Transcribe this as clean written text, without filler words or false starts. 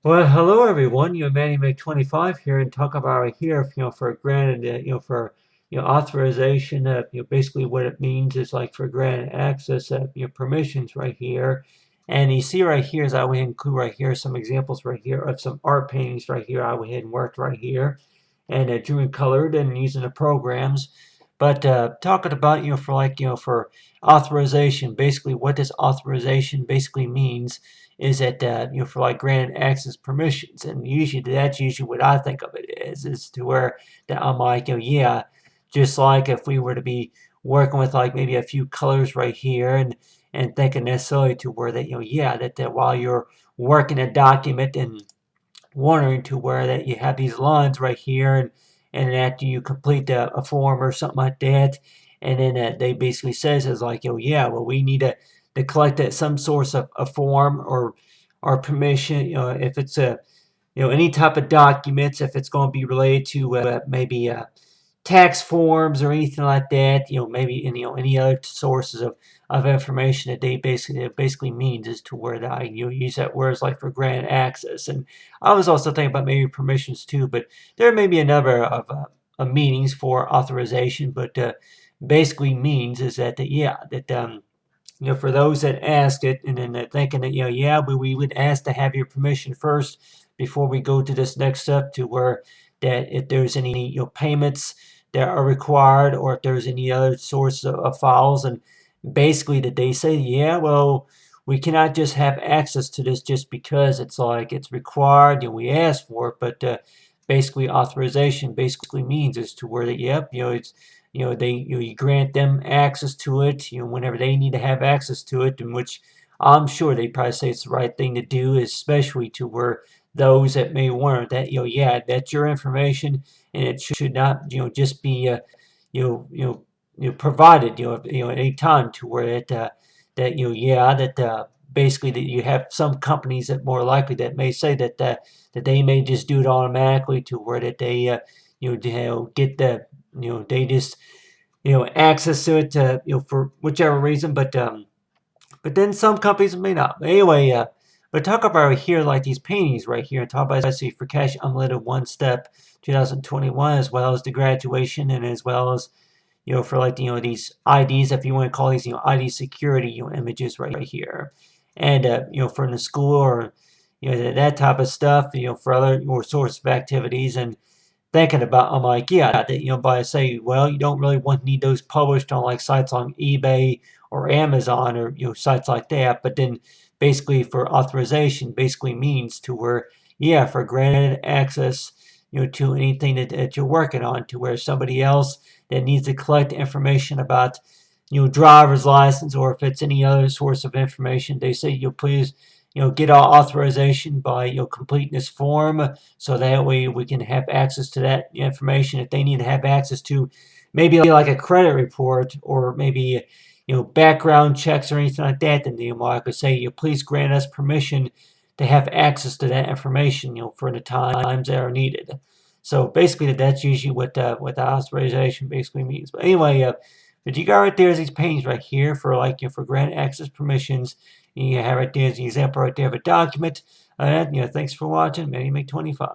Well, hello everyone. Manny Make 25 here, and talk about right here. For granted, for authorization. Basically what it means is like for granted access. Permissions right here, and you see right here is I went ahead and include right here some examples right here of some art paintings right here. I went ahead and worked right here, and drew and colored and using the programs. But talking about for for authorization, basically what this authorization basically means is that for like granted access permissions, and usually that's usually what I think of it is to where that I'm like yeah, just like if we were to be working with like maybe a few colors right here and thinking necessarily to where that yeah that while you're working a document and wondering to where that you have these lines right here and after you complete a form or something like that, and then they basically says is like yeah, well, we need to collect that some source of a form or permission, if it's a any type of documents, if it's going to be related to maybe tax forms or anything like that, maybe any other sources of information that they basically it basically means is to where that I use that words like for granted access. And I was also thinking about maybe permissions too, but there may be a number of meanings for authorization, but basically means is that, yeah, that for those that ask it and then they're thinking that, yeah, but we would ask to have your permission first before we go to this next step to where that if there's any, payments that are required or if there's any other source of files. And basically that they say, yeah, well, we cannot just have access to this just because it's like it's required and we ask for it. But basically authorization basically means is to where that, yep, it's they you grant them access to it whenever they need to have access to it, in which I'm sure they probably say it's the right thing to do, especially to where those that may wonder that yeah, that's your information and it should not just be you know you know provided at any time to where it that yeah that basically that you have some companies that more likely that may say that that they may just do it automatically to where that they get the they just access to it for whichever reason, but then some companies may not. But anyway, but talk about here like these paintings right here. Talk about especially for Cash Unlimited One Step 2021, as well as the graduation, and as well as for like these IDs, if you want to call these ID security images right here, and from the school or that type of stuff. For other sorts of activities and thinking about, I'm like, yeah, that, but I say, well, you don't really want to need those published on like sites on eBay or Amazon or sites like that. But then basically for authorization basically means to where, yeah, for granted access, to anything that you're working on, to where somebody else that needs to collect information about driver's license, or if it's any other source of information, they say please get our authorization by completing this form, so that way we can have access to that information. If they need to have access to maybe like a credit report or maybe background checks or anything like that, then I could say please grant us permission to have access to that information for the times that are needed. So basically that's usually what the authorization basically means. But anyway, but you got right there is these panes right here for like for grant access permissions. And you have right there the example right there of a document. Thanks for watching. Manny Make 25.